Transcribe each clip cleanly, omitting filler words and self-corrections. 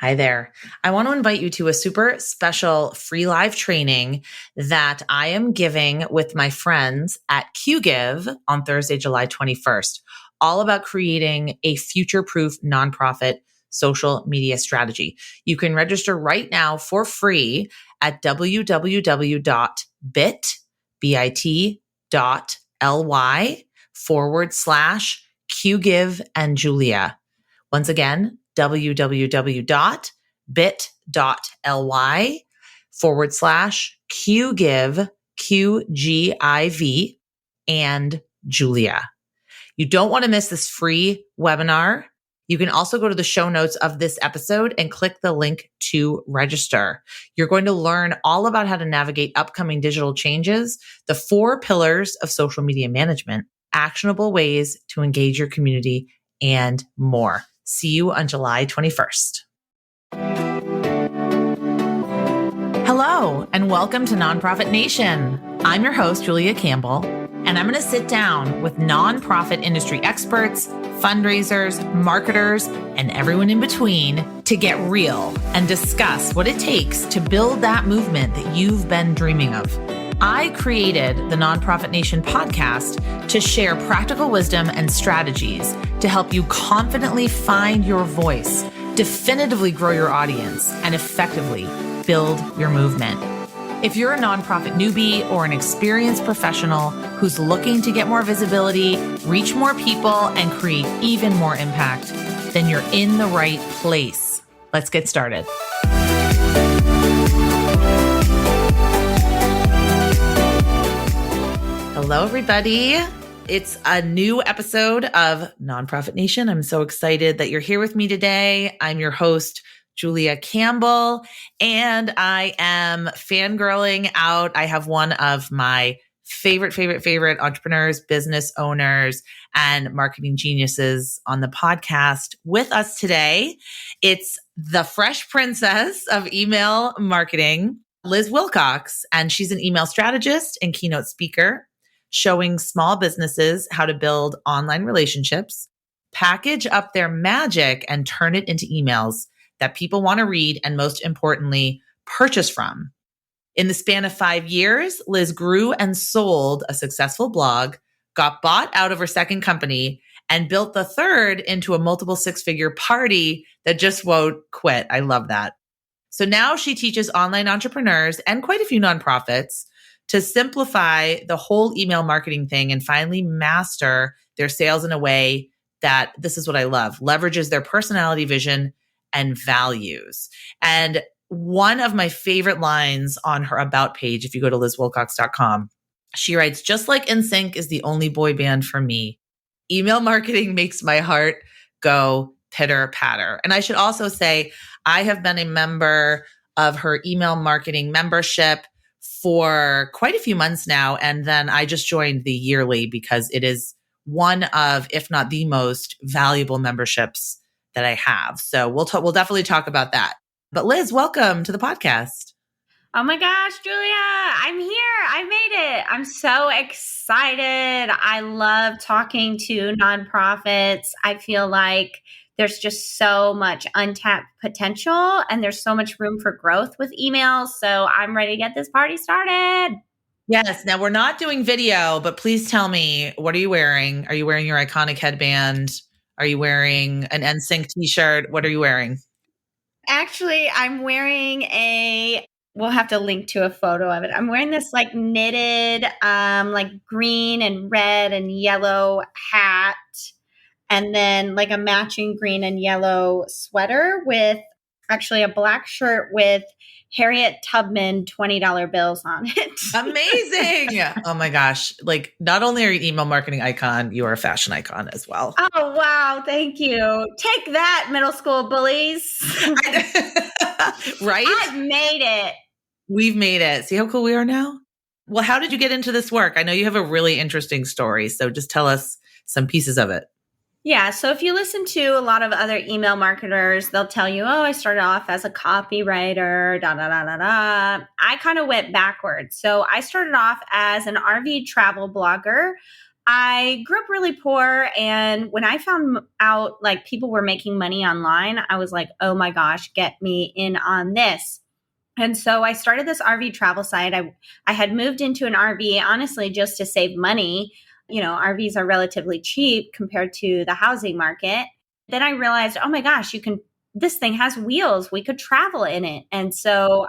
Hi there. I want to invite you to a super special free live training that I am giving with my friends at QGive on Thursday, July 21st, all about creating a future-proof nonprofit social media strategy. You can register right now for free at www.bit.ly/QGive and Julia. Once again, www.bit.ly/QGive, QGIV, and Julia. You don't want to miss this free webinar. You can also go to the show notes of this episode and click the link to register. You're going to learn all about how to navigate upcoming digital changes, the 4 pillars of social media management, actionable ways to engage your community, and more. See you on July 21st. Hello, and welcome to Nonprofit Nation. I'm your host, Julia Campbell, and I'm going to sit down with nonprofit industry experts, fundraisers, marketers, and everyone in between to get real and discuss what it takes to build that movement that you've been dreaming of. I created the Nonprofit Nation podcast to share practical wisdom and strategies to help you confidently find your voice, definitively grow your audience, and effectively build your movement. If you're a nonprofit newbie or an experienced professional who's looking to get more visibility, reach more people, and create even more impact, then you're in the right place. Let's get started. Hello, everybody. It's a new episode of Nonprofit Nation. I'm so excited that you're here with me today. I'm your host, Julia Campbell, and I am fangirling out. I have one of my favorite entrepreneurs, business owners, and marketing geniuses on the podcast with us today. It's the fresh princess of email marketing, Liz Wilcox, and she's an email strategist and keynote speaker, showing small businesses how to build online relationships, package up their magic, and turn it into emails that people want to read and, most importantly, purchase from. In the span of 5 years, Liz grew and sold a successful blog, got bought out of her second company, and built the third into a multiple 6-figure party that just won't quit. I love that. So now she teaches online entrepreneurs and quite a few nonprofits to simplify the whole email marketing thing and finally master their sales in a way that, this is what I love, leverages their personality, vision, and values. And one of my favorite lines on her About page, if you go to lizwilcox.com, she writes, "Just like NSYNC is the only boy band for me, email marketing makes my heart go pitter patter." And I should also say, I have been a member of her email marketing membership for quite a few months now. And then I just joined the yearly because it is one of, if not the most valuable memberships that I have. So we'll definitely talk about that. But Liz, welcome to the podcast. Oh my gosh, Julia, I'm here. I made it. I'm so excited. I love talking to nonprofits. I feel like there's just so much untapped potential and there's so much room for growth with emails. So I'm ready to get this party started. Yes. Now we're not doing video, but please tell me, what are you wearing? Are you wearing your iconic headband? Are you wearing an NSYNC t-shirt? What are you wearing? Actually, I'm wearing we'll have to link to a photo of it. I'm wearing this like knitted, like green and red and yellow hat. And then like a matching green and yellow sweater with actually a black shirt with Harriet Tubman $20 bills on it. Amazing. Oh my gosh. Like, not only are you an email marketing icon, you are a fashion icon as well. Oh, wow. Thank you. Take that, middle school bullies. Right? I've made it. We've made it. See how cool we are now? Well, how did you get into this work? I know you have a really interesting story. So just tell us some pieces of it. Yeah. So if you listen to a lot of other email marketers, they'll tell you, oh, I started off as a copywriter, da, da, da, da, da. I kind of went backwards. So I started off as an RV travel blogger I grew up really poor. And when I found out like people were making money online, I was like, oh my gosh, get me in on this. And so I started this RV travel site. I had moved into an RV, honestly, just to save money. RVs are relatively cheap compared to the housing market. Then I realized, oh my gosh, this thing has wheels. We could travel in it. And so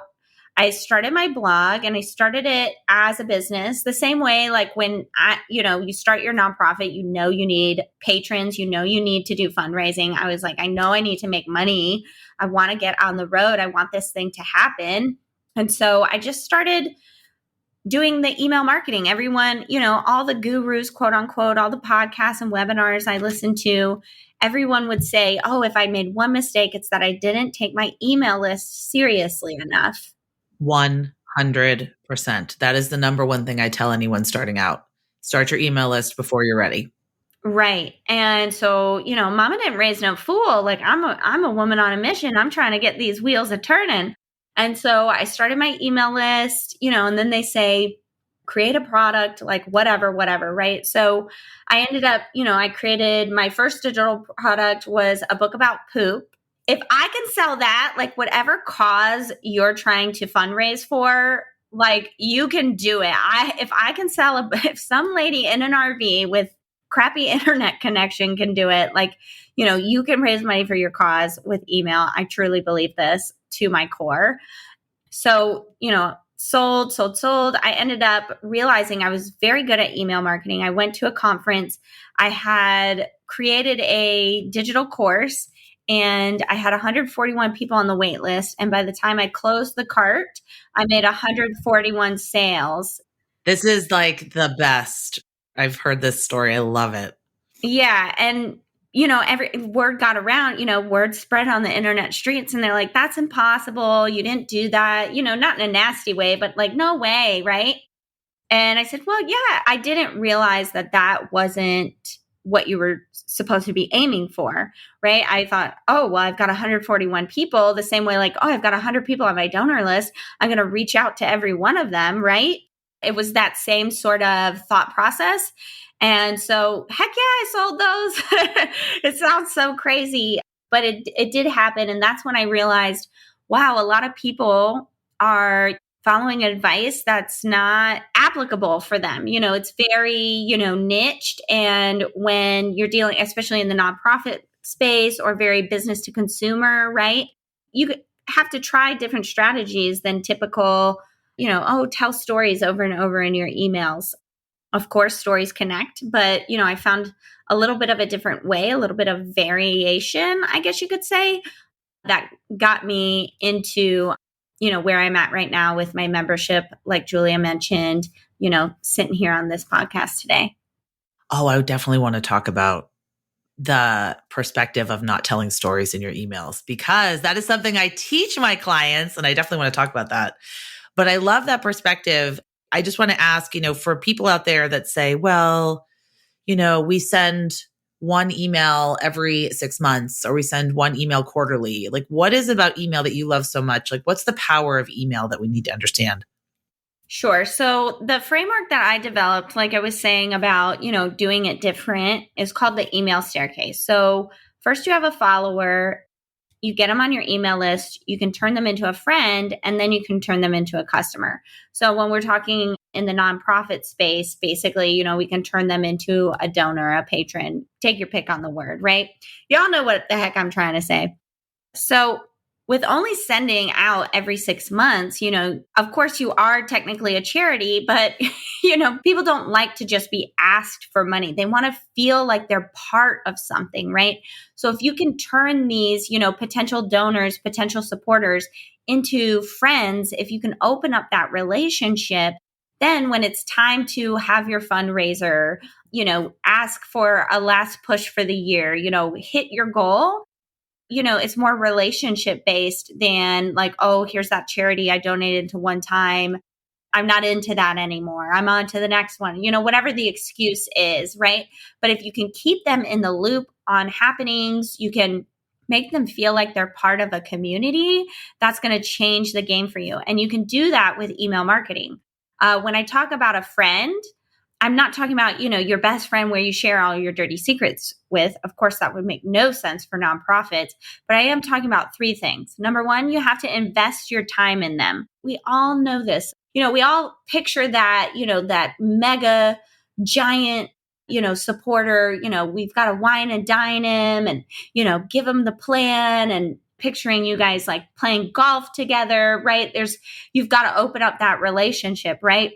I started my blog and I started it as a business the same way, like when you start your nonprofit, you need patrons, you need to do fundraising. I was like, I know I need to make money. I want to get on the road. I want this thing to happen. And so I just started doing the email marketing. Everyone, all the gurus, quote unquote, all the podcasts and webinars I listened to, everyone would say, oh, if I made one mistake, it's that I didn't take my email list seriously enough. 100%. That is the number one thing I tell anyone starting out. Start your email list before you're ready. Right. And so, mama didn't raise no fool. Like I'm a woman on a mission. I'm trying to get these wheels a turning. And so I started my email list, and then they say, create a product, like whatever, right? So I ended up, I created my first digital product was a book about poop. If I can sell that, like whatever cause you're trying to fundraise for, like you can do it. If I can sell if some lady in an RV with crappy internet connection can do it, like, you can raise money for your cause with email. I truly believe this to my core. So, sold. I ended up realizing I was very good at email marketing. I went to a conference. I had created a digital course and I had 141 people on the wait list. And by the time I closed the cart, I made 141 sales. This is like the best. I've heard this story. I love it. Yeah. And, every word got around, word spread on the internet streets and they're like, that's impossible. You didn't do that, not in a nasty way, but like, no way. Right. And I said, well, yeah, I didn't realize that wasn't what you were supposed to be aiming for. Right. I thought, oh, well, I've got 141 people the same way, like, oh, I've got 100 people on my donor list. I'm going to reach out to every one of them. Right. It was that same sort of thought process. And so, heck yeah, I sold those. It sounds so crazy, but it did happen. And that's when I realized, wow, a lot of people are following advice that's not applicable for them. It's very, niched. And when you're dealing, especially in the nonprofit space or very business to consumer, right? You have to try different strategies than typical, tell stories over and over in your emails. Of course, stories connect, but, I found a little bit of a different way, a little bit of variation, I guess you could say, that got me into, where I'm at right now with my membership, like Julia mentioned, sitting here on this podcast today. Oh, I would definitely want to talk about the perspective of not telling stories in your emails, because that is something I teach my clients. And I definitely want to talk about that. But I love that perspective. I just want to ask, for people out there that say, well, we send one email every 6 months or we send one email quarterly. Like, what is about email that you love so much? Like, what's the power of email that we need to understand? Sure. So the framework that I developed, like I was saying about, doing it different, is called the email staircase. So first you have a follower, you get them on your email list, you can turn them into a friend, and then you can turn them into a customer. So when we're talking in the nonprofit space, basically, we can turn them into a donor, a patron, take your pick on the word, right? Y'all know what the heck I'm trying to say. So with only sending out every 6 months, of course you are technically a charity, but, people don't like to just be asked for money. They want to feel like they're part of something, right? So if you can turn these, potential donors, potential supporters into friends, if you can open up that relationship, then when it's time to have your fundraiser, ask for a last push for the year, hit your goal, it's more relationship based than like, oh, here's that charity I donated to one time. I'm not into that anymore. I'm on to the next one, whatever the excuse is, right? But if you can keep them in the loop on happenings, you can make them feel like they're part of a community. That's going to change the game for you. And you can do that with email marketing. When I talk about a friend, I'm not talking about, your best friend where you share all your dirty secrets with. Of course, that would make no sense for nonprofits. But I am talking about three things. Number one, you have to invest your time in them. We all know this. We all picture that, that mega giant, supporter, we've got to wine and dine him and, give him the plan and picturing you guys like playing golf together, right? You've got to open up that relationship, right?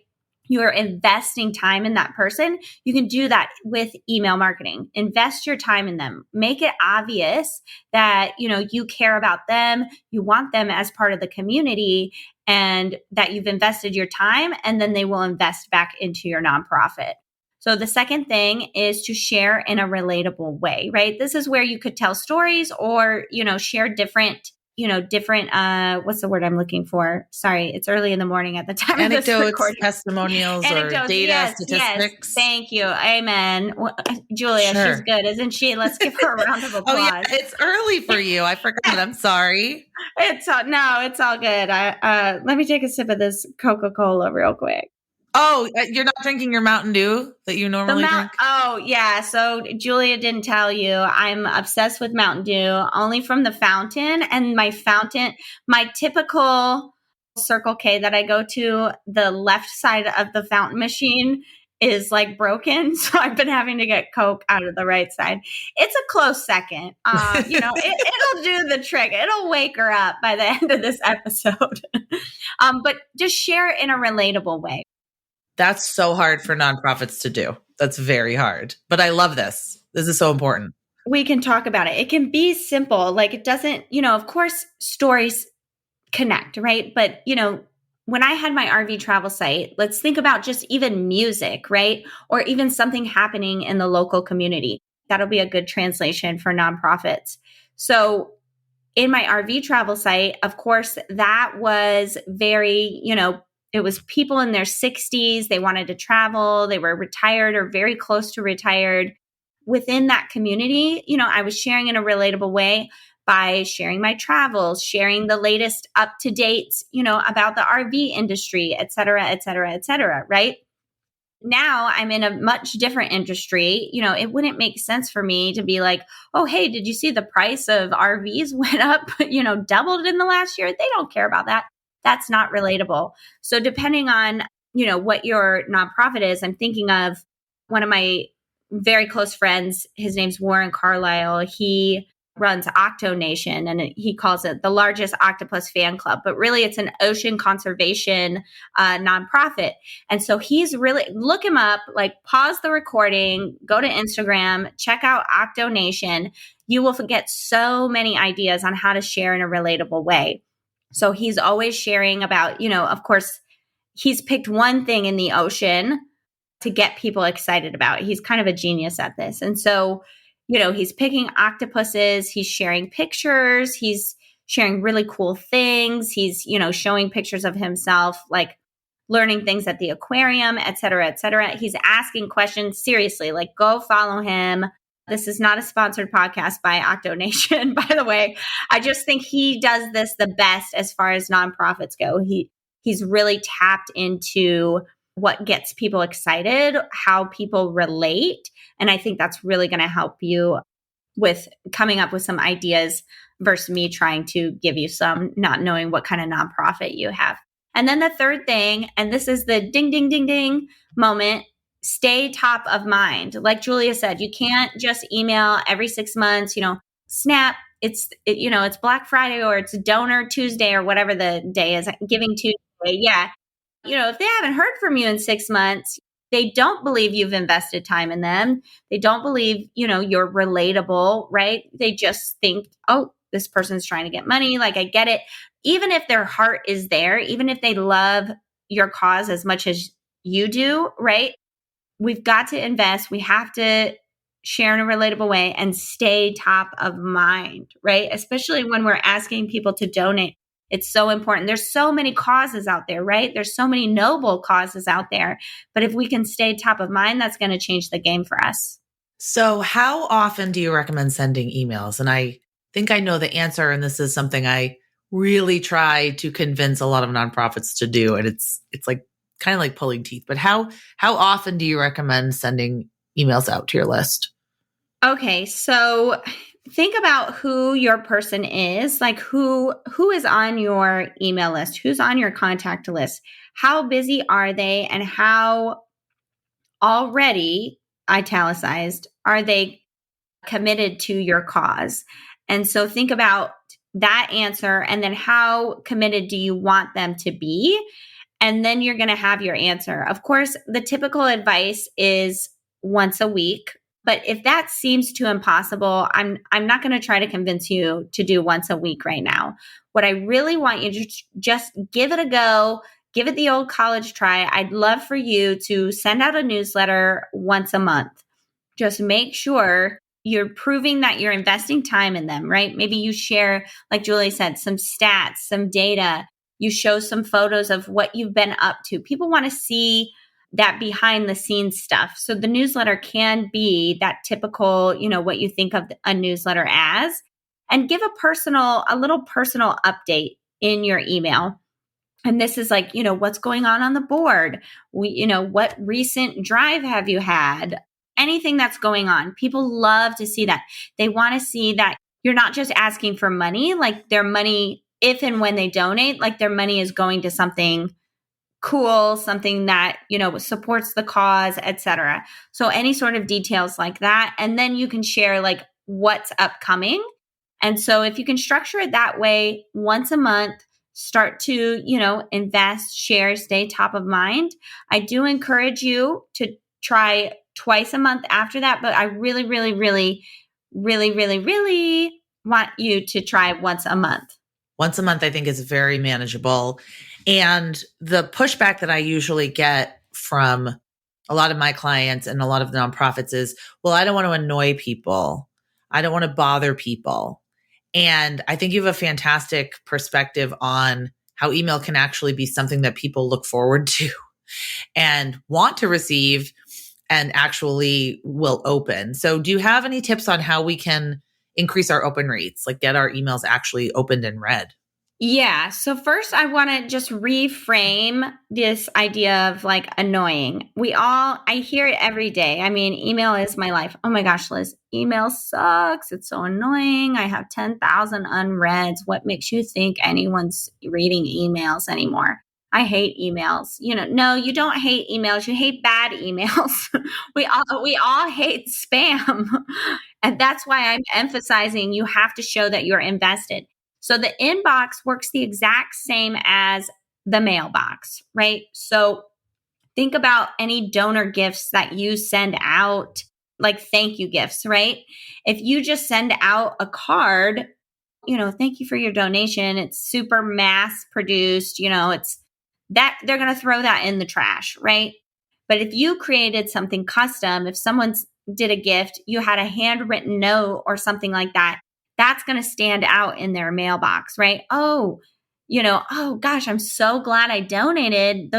You're investing time in that person. You can do that with email marketing. Invest your time in them. Make it obvious that, you care about them. You want them as part of the community and that you've invested your time, and then they will invest back into your nonprofit. So the second thing is to share in a relatable way, right? This is where you could tell stories or, share different, what's the word I'm looking for? Sorry, it's early in the morning at the time of this recording. Testimonials, or data, statistics. Yes, thank you. Amen. Julia, Sure. She's good, isn't she? Let's give her a round of applause. Oh yeah, it's early for you. I forgot. I'm sorry. It's all good. Let me take a sip of this Coca-Cola real quick. Oh, you're not drinking your Mountain Dew that you normally drink? Oh, yeah. So Julia didn't tell you. I'm obsessed with Mountain Dew, only from the fountain. And my typical Circle K that I go to, the left side of the fountain machine is like broken. So I've been having to get Coke out of the right side. It's a close second. It'll do the trick. It'll wake her up by the end of this episode. But just share it in a relatable way. That's so hard for nonprofits to do. That's very hard. But I love this. This is so important. We can talk about it. It can be simple. Like it doesn't, of course, stories connect, right? But, when I had my RV travel site, let's think about just even music, right? Or even something happening in the local community. That'll be a good translation for nonprofits. So in my RV travel site, of course, that was very, it was people in their 60s. They wanted to travel. They were retired or very close to retired. Within that community, I was sharing in a relatable way by sharing my travels, sharing the latest up-to-dates, about the RV industry, et cetera, et cetera, et cetera, right? Now I'm in a much different industry. It wouldn't make sense for me to be like, oh, hey, did you see the price of RVs went up, doubled in the last year? They don't care about that. That's not relatable. So depending on, what your nonprofit is, I'm thinking of one of my very close friends. His name's Warren Carlisle. He runs Octo Nation, and he calls it the largest octopus fan club, but really it's an ocean conservation nonprofit. And so he's really, look him up, like pause the recording, go to Instagram, check out Octo Nation. You will get so many ideas on how to share in a relatable way. So he's always sharing about, of course, he's picked one thing in the ocean to get people excited about. He's kind of a genius at this. And so, he's picking octopuses, he's sharing pictures, he's sharing really cool things. He's, showing pictures of himself, like learning things at the aquarium, et cetera, et cetera. He's asking questions. Seriously, like go follow him. This is not a sponsored podcast by Octo Nation, by the way. I just think he does this the best as far as nonprofits go. He's really tapped into what gets people excited, how people relate. And I think that's really going to help you with coming up with some ideas versus me trying to give you some, not knowing what kind of nonprofit you have. And then the third thing, and this is the ding, ding, ding, ding moment, stay top of mind. Like Julia said, you can't just email every 6 months, snap. It's Black Friday or it's Donor Tuesday or whatever the day is, Giving Tuesday. Yeah. If they haven't heard from you in 6 months, they don't believe you've invested time in them. They don't believe, you're relatable, right? They just think, oh, this person's trying to get money. Like, I get it. Even if their heart is there, even if they love your cause as much as you do, right? We've got to invest. We have to share in a relatable way and stay top of mind, right? Especially when we're asking people to donate. It's so important. There's so many causes out there, right? There's so many noble causes out there. But if we can stay top of mind, that's going to change the game for us. So how often do you recommend sending emails? And I think I know the answer. And this is something I really try to convince a lot of nonprofits to do. And it's like kind of like pulling teeth, but how often do you recommend sending emails out to your list? Okay, so think about who your person is, like who is on your email list, who's on your contact list, how busy are they, and how already italicized are they committed to your cause. And so think about that answer, and then how committed do you want them to be? And then you're going to have your answer. Of course, the typical advice is once a week. But if that seems too impossible, I'm not going to try to convince you to do once a week right now. What I really want you to just give it a go, give it the old college try. I'd love for you to send out a newsletter once a month. Just make sure you're proving that you're investing time in them, right? Maybe you share, like Julie said, some stats, some data. You show some photos of what you've been up to. People want to see that behind the scenes stuff. So the newsletter can be that typical, what you think of a newsletter as, and give a little personal update in your email. And this is like, what's going on the board? What recent drive have you had? Anything that's going on. People love to see that. They want to see that you're not just asking for money, like their money, if and when they donate, like their money is going to something cool, something that, supports the cause, etc. So any sort of details like that. And then you can share like what's upcoming. And so if you can structure it that way, once a month, start to, invest, share, stay top of mind. I do encourage you to try twice a month after that, but I really, really, really, really, really, really want you to try once a month. Once a month, I think, is very manageable. And the pushback that I usually get from a lot of my clients and a lot of the nonprofits is, well, I don't want to annoy people. I don't want to bother people. And I think you have a fantastic perspective on how email can actually be something that people look forward to and want to receive and actually will open. So do you have any tips on how we can increase our open rates, like get our emails actually opened and read? Yeah. So first I want to just reframe this idea of like annoying. I hear it every day. I mean, email is my life. Oh my gosh, Liz, email sucks. It's so annoying. I have 10,000 unreads. What makes you think anyone's reading emails anymore? I hate emails. No, you don't hate emails. You hate bad emails. we all hate spam. And that's why I'm emphasizing you have to show that you're invested. So the inbox works the exact same as the mailbox, right? So think about any donor gifts that you send out, like thank you gifts, right? If you just send out a card, thank you for your donation. It's super mass produced, it's that they're going to throw that in the trash, right? But if you created something custom, if someone did a gift, you had a handwritten note or something like that, that's going to stand out in their mailbox, right? Oh, oh gosh, I'm so glad I donated.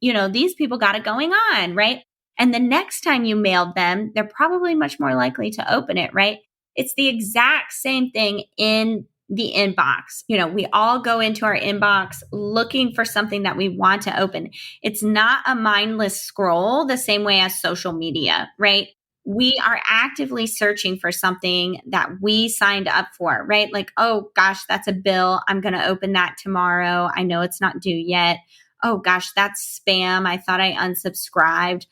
These people got it going on, right? And the next time you mailed them, they're probably much more likely to open it, right? It's the exact same thing in the inbox. We all go into our inbox looking for something that we want to open. It's not a mindless scroll the same way as social media, right? We are actively searching for something that we signed up for, right? Like, oh gosh, that's a bill. I'm going to open that tomorrow. I know it's not due yet. Oh gosh, that's spam. I thought I unsubscribed.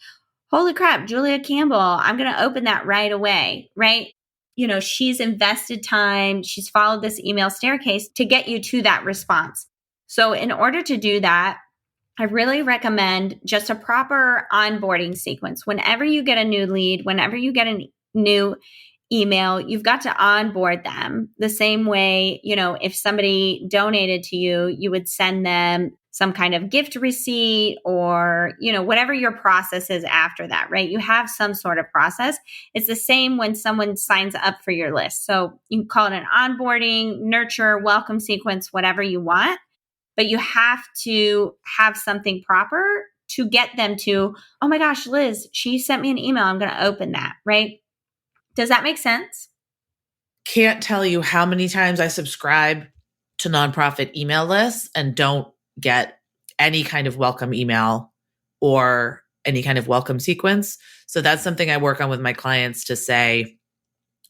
Holy crap, Julia Campbell. I'm going to open that right away, right? She's invested time. She's followed this email staircase to get you to that response. So in order to do that, I really recommend just a proper onboarding sequence. Whenever you get a new lead, whenever you get a new email, you've got to onboard them the same way, if somebody donated to you, you would send them some kind of gift receipt or, whatever your process is after that, right? You have some sort of process. It's the same when someone signs up for your list. So you can call it an onboarding, nurture, welcome sequence, whatever you want. But you have to have something proper to get them to, oh my gosh, Liz, she sent me an email. I'm going to open that, right? Does that make sense? Can't tell you how many times I subscribe to nonprofit email lists and don't get any kind of welcome email or any kind of welcome sequence. So that's something I work on with my clients to say,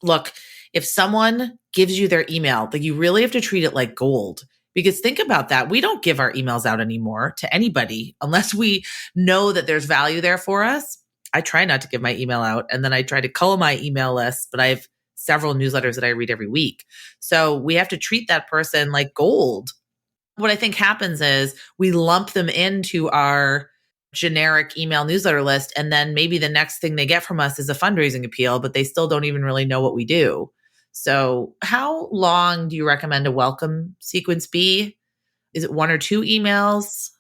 look, if someone gives you their email, like you really have to treat it like gold. Because think about that. We don't give our emails out anymore to anybody unless we know that there's value there for us. I try not to give my email out, and then I try to cull my email list, but I have several newsletters that I read every week. So we have to treat that person like gold. What I think happens is we lump them into our generic email newsletter list, and then maybe the next thing they get from us is a fundraising appeal, but they still don't even really know what we do. So how long do you recommend a welcome sequence be? Is it 1 or 2 emails?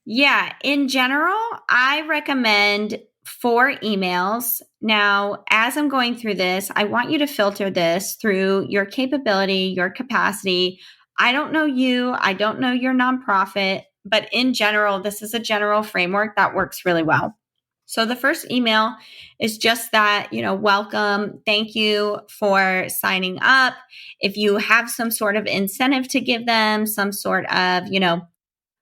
Yeah, in general, I recommend 4 emails. Now, as I'm going through this, I want you to filter this through your capability, your capacity. I don't know you, I don't know your nonprofit, but in general, this is a general framework that works really well. So the first email is just that, welcome, thank you for signing up. If you have some sort of incentive to give them, some sort of,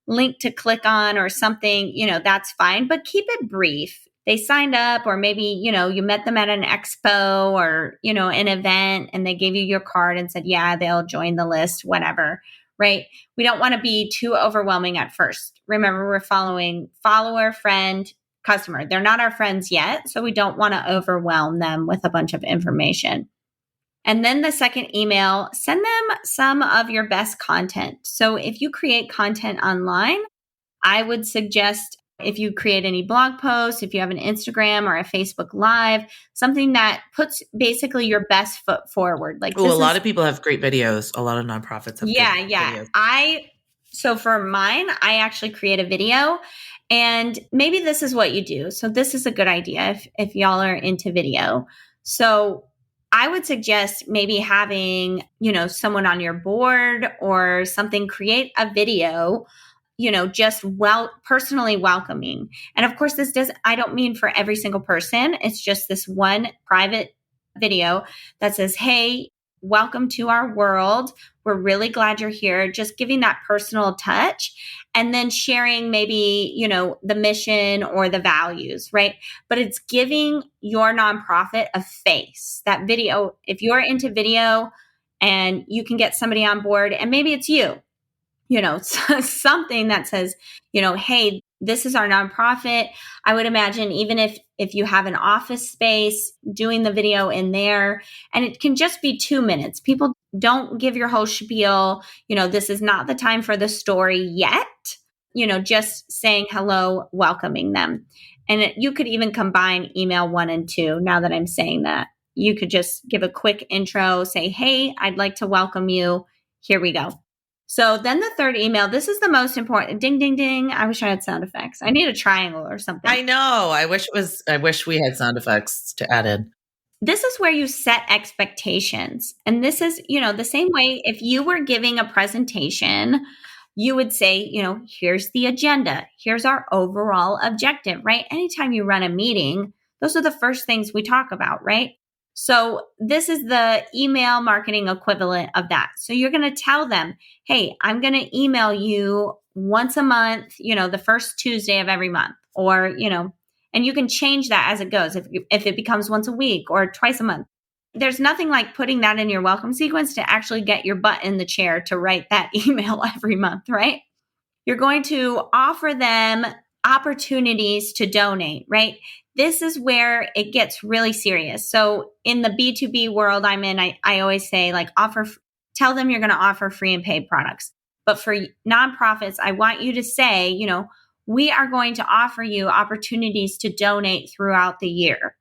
link to click on or something, that's fine, but keep it brief. They signed up, or maybe, you met them at an expo or, an event, and they gave you your card and said, yeah, they'll join the list, whatever, right? We don't want to be too overwhelming at first. Remember, we're following follower, friend, customer. They're not our friends yet, so we don't want to overwhelm them with a bunch of information. And then the second email, send them some of your best content. So if you create content online, I would suggest, if you create any blog posts, if you have an Instagram or a Facebook Live, something that puts basically your best foot forward. Like, a lot of people have great videos. A lot of nonprofits have great videos. So for mine, I actually create a video, and maybe this is what you do. So this is a good idea if y'all are into video. So I would suggest maybe having, someone on your board or something create a video, just personally welcoming. And of course, I don't mean for every single person. It's just this one private video that says, hey, welcome to our world. We're really glad you're here. Just giving that personal touch, and then sharing maybe, the mission or the values, right? But it's giving your nonprofit a face. That video, if you're into video and you can get somebody on board, and maybe it's you, something that says, hey, this is our nonprofit. I would imagine even if you have an office space, doing the video in there, and it can just be 2 minutes. People don't give your whole spiel. This is not the time for the story yet. Just saying hello, welcoming them. And you could even combine email 1 and 2. Now that I'm saying that, you could just give a quick intro, say, hey, I'd like to welcome you. Here we go. So then the third email, this is the most important. Ding, ding, ding. I wish I had sound effects. I need a triangle or something. I know. I wish we had sound effects to add in. This is where you set expectations. And this is, the same way if you were giving a presentation, you would say, here's the agenda. Here's our overall objective, right? Anytime you run a meeting, those are the first things we talk about, right? So this is the email marketing equivalent of that. So you're going to tell them, hey, I'm going to email you once a month, the first Tuesday of every month, or, and you can change that as it goes. If it becomes once a week or twice a month, there's nothing like putting that in your welcome sequence to actually get your butt in the chair to write that email every month, right? You're going to offer them opportunities to donate, right? This is where it gets really serious. So in the B2B world I'm in, I always say, like, tell them you're going to offer free and paid products. But for nonprofits, I want you to say, we are going to offer you opportunities to donate throughout the year.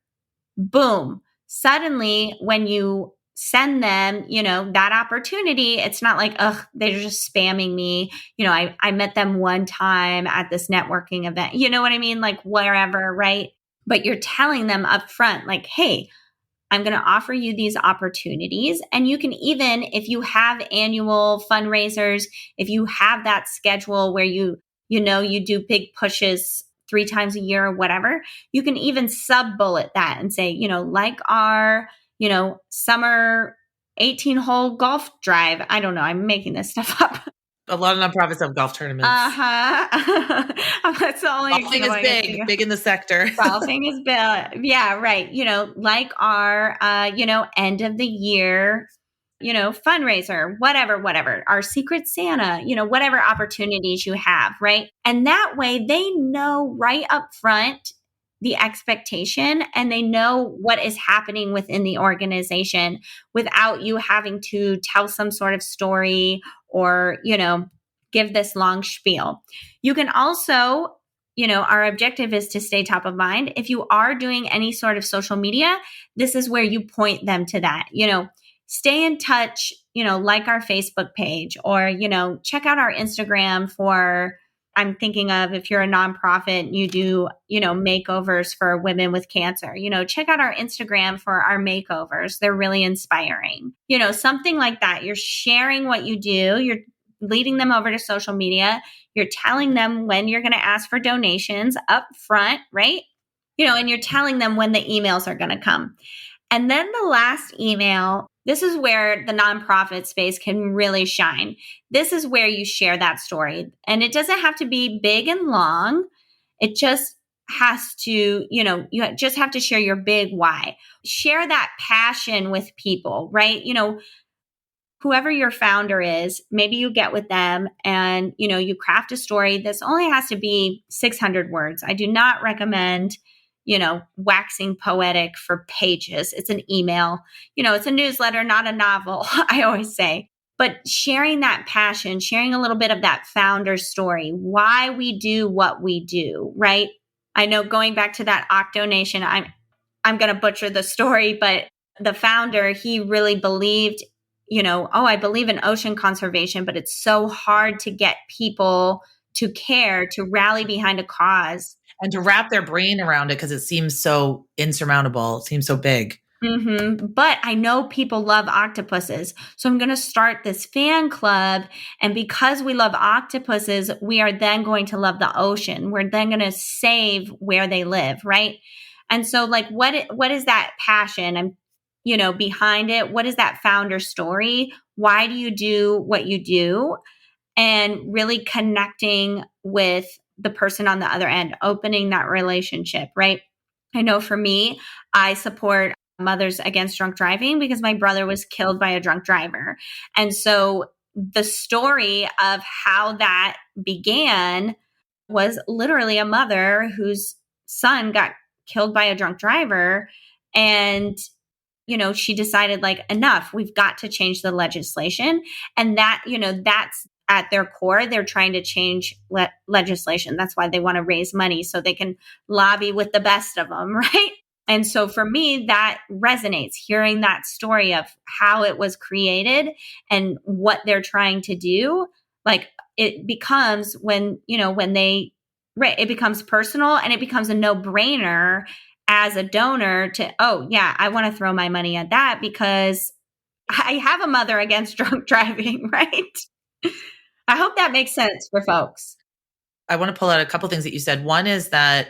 Boom. Suddenly, when you send them, that opportunity, it's not like, they're just spamming me. I met them one time at this networking event. You know what I mean? Like, wherever, right? But you're telling them up front, like, hey, I'm going to offer you these opportunities. And you can even, if you have annual fundraisers, if you have that schedule where you do big pushes 3 times a year or whatever, you can even sub-bullet that and say, like our, summer 18-hole golf drive. I don't know. I'm making this stuff up. A lot of nonprofits have golf tournaments. That's the only Golfing is example I can think of. big in the sector. Golfing is big. Yeah, right. Like our, end of the year, fundraiser, whatever, our Secret Santa, whatever opportunities you have, right? And that way they know right up front the expectation and they know what is happening within the organization without you having to tell some sort of story or, give this long spiel. You can also, our objective is to stay top of mind. If you are doing any sort of social media, this is where you point them to that, stay in touch, like our Facebook page or, check out our Instagram for, I'm thinking of if you're a nonprofit, you do, makeovers for women with cancer, check out our Instagram for our makeovers. They're really inspiring, something like that. You're sharing what you do. You're leading them over to social media. You're telling them when you're going to ask for donations up front, right? And you're telling them when the emails are going to come. And then the last email, this is where the nonprofit space can really shine. This is where you share that story. And it doesn't have to be big and long. It just has to, you just have to share your big why. Share that passion with people, right? Whoever your founder is, maybe you get with them and, you craft a story. This only has to be 600 words. I do not recommend waxing poetic for pages. It's an email, it's a newsletter, not a novel, I always say. But sharing that passion, sharing a little bit of that founder story, why we do what we do, right? I know going back to that Octonation, I'm going to butcher the story, but the founder, he really believed, I believe in ocean conservation, but it's so hard to get people to care, to rally behind a cause. And to wrap their brain around it because it seems so insurmountable. It seems so big. Mm-hmm. But I know people love octopuses. So I'm going to start this fan club. And because we love octopuses, we are then going to love the ocean. We're then going to save where they live, right? And so what is that passion and, behind it? What is that founder story? Why do you do what you do? And really connecting with the person on the other end, opening that relationship, right? I know for me, I support Mothers Against Drunk Driving because my brother was killed by a drunk driver. And so the story of how that began was literally a mother whose son got killed by a drunk driver. And, she decided enough, we've got to change the legislation. And that, that's at their core, they're trying to change legislation. That's why they want to raise money so they can lobby with the best of them, right? And so for me, that resonates, hearing that story of how it was created and what they're trying to do. It becomes it becomes personal and it becomes a no-brainer as a donor to, oh yeah, I want to throw my money at that because I have a Mother Against Drunk Driving, right? I hope that makes sense for folks. I want to pull out a couple things that you said. One is that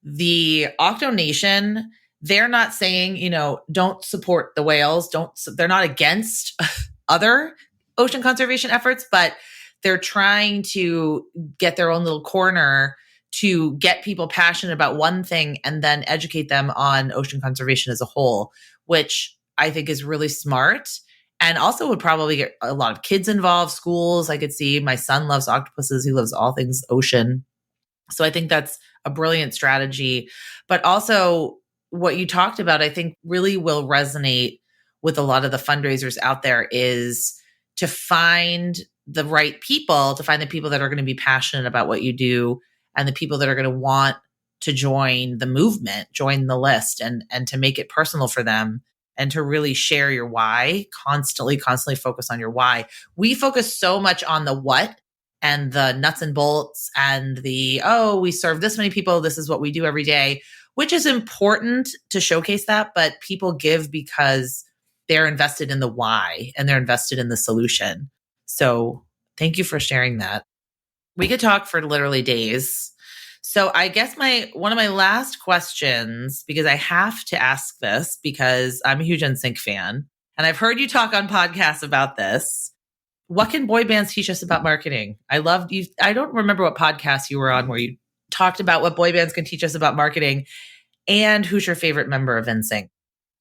the Octonation, they're not saying, don't support the whales. They're not against other ocean conservation efforts, but they're trying to get their own little corner to get people passionate about one thing and then educate them on ocean conservation as a whole, which I think is really smart. And also would probably get a lot of kids involved, schools. I could see my son loves octopuses. He loves all things ocean. So I think that's a brilliant strategy. But also what you talked about, I think really will resonate with a lot of the fundraisers out there is to find the right people, to find the people that are going to be passionate about what you do and the people that are going to want to join the movement, join the list and to make it personal for them. And to really share your why, constantly focus on your why. We focus so much on the what and the nuts and bolts and we serve this many people. This is what we do every day, which is important to showcase that. But people give because they're invested in the why and they're invested in the solution. So thank you for sharing that. We could talk for literally days. So I guess one of my last questions, because I have to ask this because I'm a huge NSYNC fan and I've heard you talk on podcasts about this. what can boy bands teach us about marketing? I love you. I don't remember what podcast you were on where you talked about what boy bands can teach us about marketing, and who's your favorite member of NSYNC?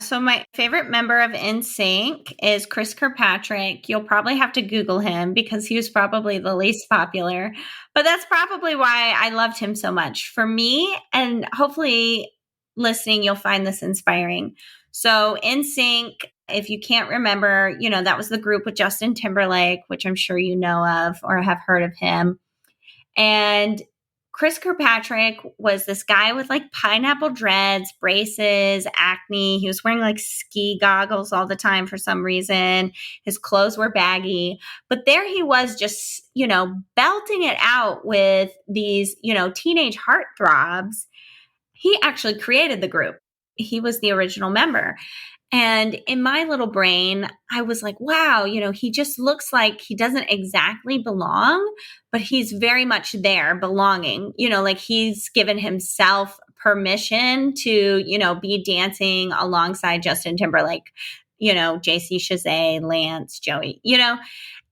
So my favorite member of NSYNC is Chris Kirkpatrick. You'll probably have to Google him because he was probably the least popular, but that's probably why I loved him so much. For me, and hopefully listening, you'll find this inspiring. So NSYNC, if you can't remember, that was the group with Justin Timberlake, which I'm sure you know of or have heard of him. And Chris Kirkpatrick was this guy with like pineapple dreads, braces, acne. He was wearing like ski goggles all the time for some reason. His clothes were baggy. But there he was just, belting it out with these, teenage heartthrobs. He actually created the group. He was the original member. And in my little brain, I was like, wow, he just looks like he doesn't exactly belong, but he's very much there belonging, like he's given himself permission to, be dancing alongside Justin Timberlake, JC Chazé, Lance, Joey,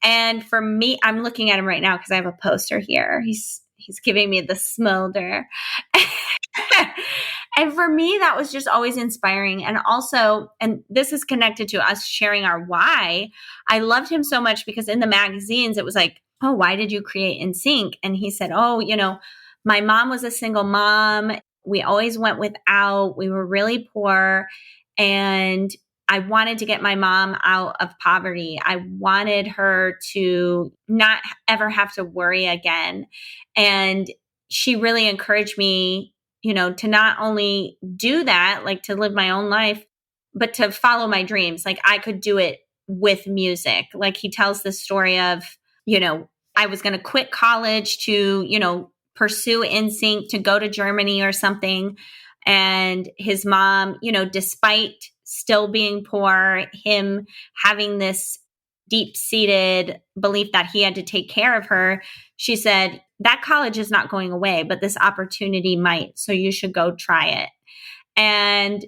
and for me, I'm looking at him right now because I have a poster here. He's giving me the smolder. And for me, that was just always inspiring. And also, and this is connected to us sharing our why. I loved him so much because in the magazines, it was like, oh, why did you create NSYNC? And he said, oh, my mom was a single mom. We always went without. We were really poor. And I wanted to get my mom out of poverty. I wanted her to not ever have to worry again. And she really encouraged me, to not only do that, like to live my own life, but to follow my dreams. Like I could do it with music. Like he tells the story of, I was going to quit college to, pursue NSYNC, to go to Germany or something. And his mom, despite still being poor, him having this deep-seated belief that he had to take care of her, she said, that college is not going away, but this opportunity might. So you should go try it. And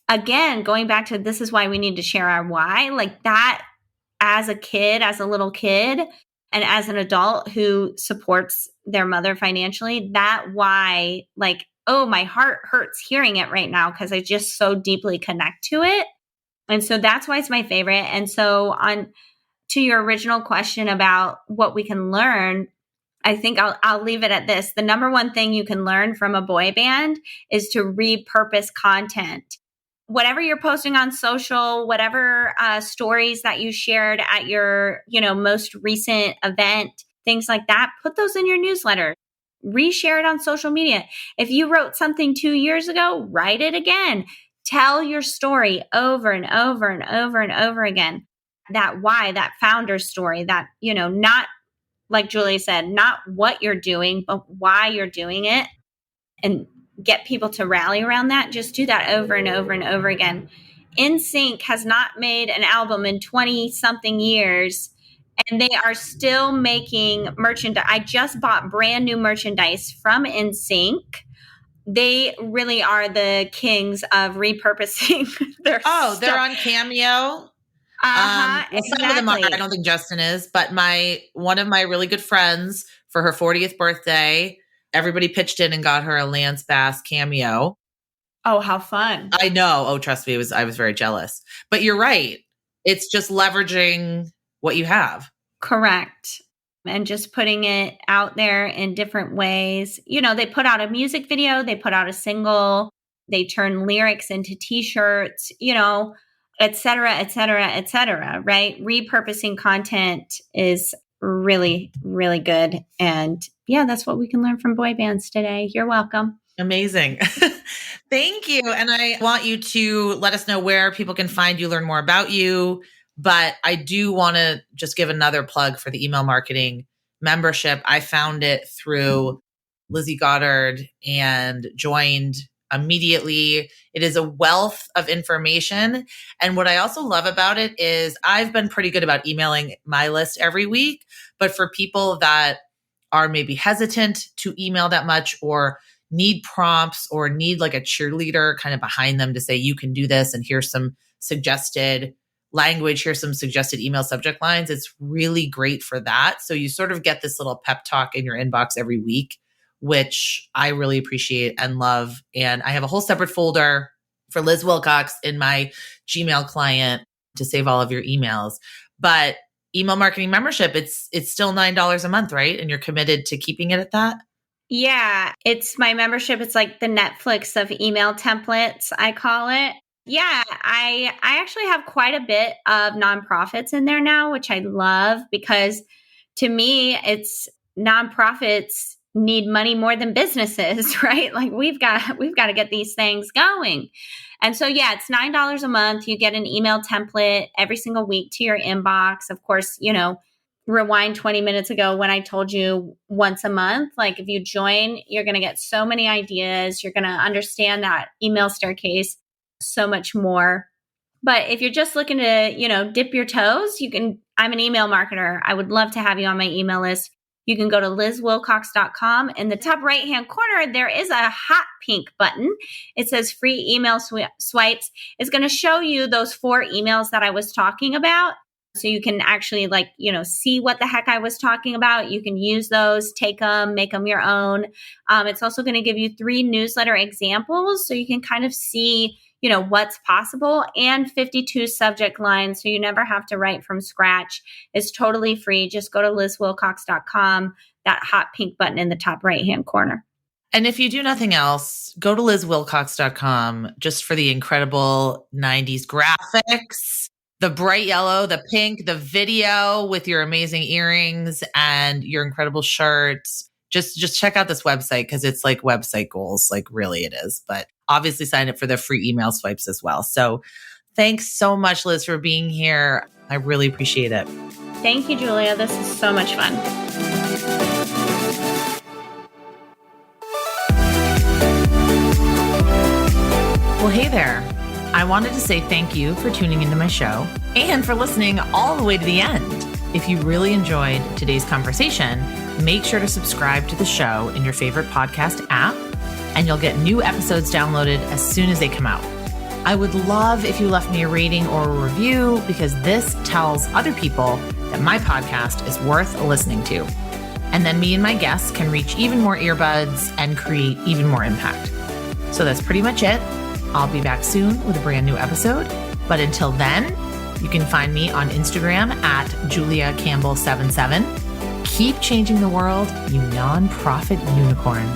again, going back to this is why we need to share our why, like that as a kid, as a little kid, and as an adult who supports their mother financially, that why, like, oh, my heart hurts hearing it right now because I just so deeply connect to it. And so that's why it's my favorite. And so on to your original question about what we can learn, I think I'll leave it at this. The number one thing you can learn from a boy band is to repurpose content. Whatever you're posting on social, whatever stories that you shared at your, most recent event, things like that, put those in your newsletter. Reshare it on social media. If you wrote something 2 years ago, write it again. Tell your story over and over and over and over again. That why, that founder story, that, not like Julia said, not what you're doing, but why you're doing it, and get people to rally around that. Just do that over and over and over again. NSYNC has not made an album in 20 something years, and they are still making merchandise. I just bought brand new merchandise from NSYNC. They really are the kings of repurposing their stuff. They're on Cameo. Exactly. Some of them are. I don't think Justin is, but one of my really good friends for her 40th birthday, everybody pitched in and got her a Lance Bass cameo. Oh, how fun. I know. Oh, trust me, I was very jealous. But you're right. It's just leveraging what you have. Correct. And just putting it out there in different ways. They put out a music video, they put out a single, they turn lyrics into t-shirts, et cetera, et cetera, et cetera, right? Repurposing content is really, really good. And yeah, that's what we can learn from boy bands today. You're welcome. Amazing. Thank you. And I want you to let us know where people can find you, learn more about you. But I do want to just give another plug for the email marketing membership. I found it through Lizzie Goddard and joined immediately. It is a wealth of information. And what I also love about it is I've been pretty good about emailing my list every week. But for people that are maybe hesitant to email that much or need prompts or need like a cheerleader kind of behind them to say, you can do this and here's some suggested language, here's some suggested email subject lines. It's really great for that. So you sort of get this little pep talk in your inbox every week, which I really appreciate and love. And I have a whole separate folder for Liz Wilcox in my Gmail client to save all of your emails. But email marketing membership, it's still $9 a month, right? And you're committed to keeping it at that? Yeah, it's my membership. It's like the Netflix of email templates, I call it. Yeah, I actually have quite a bit of nonprofits in there now, which I love because to me, it's nonprofits need money more than businesses, right? Like we've got to get these things going. And so, yeah, it's $9 a month. You get an email template every single week to your inbox. Of course, rewind 20 minutes ago when I told you once a month, like if you join, you're going to get so many ideas. You're going to understand that email staircase so much more. But if you're just looking to, dip your toes, I'm an email marketer. I would love to have you on my email list. You can go to lizwilcox.com. In the top right-hand corner, there is a hot pink button. It says free email swipes. It's going to show you those 4 emails that I was talking about. So you can actually see what the heck I was talking about. You can use those, take them, make them your own. It's also going to give you 3 newsletter examples. So you can kind of see what's possible, and 52 subject lines. So you never have to write from scratch. It's totally free. Just go to lizwilcox.com, that hot pink button in the top right-hand corner. And if you do nothing else, go to lizwilcox.com just for the incredible 90s graphics, the bright yellow, the pink, the video with your amazing earrings and your incredible shirts. Just check out this website because it's like website goals, like really it is. But obviously sign up for the free email swipes as well. So thanks so much, Liz, for being here. I really appreciate it. Thank you, Julia. This is so much fun. Well, hey there. I wanted to say thank you for tuning into my show and for listening all the way to the end. If you really enjoyed today's conversation, make sure to subscribe to the show in your favorite podcast app, and you'll get new episodes downloaded as soon as they come out. I would love if you left me a rating or a review because this tells other people that my podcast is worth listening to. And then me and my guests can reach even more earbuds and create even more impact. So that's pretty much it. I'll be back soon with a brand new episode. But until then, you can find me on Instagram at Julia Campbell 77. Keep changing the world, you nonprofit unicorn.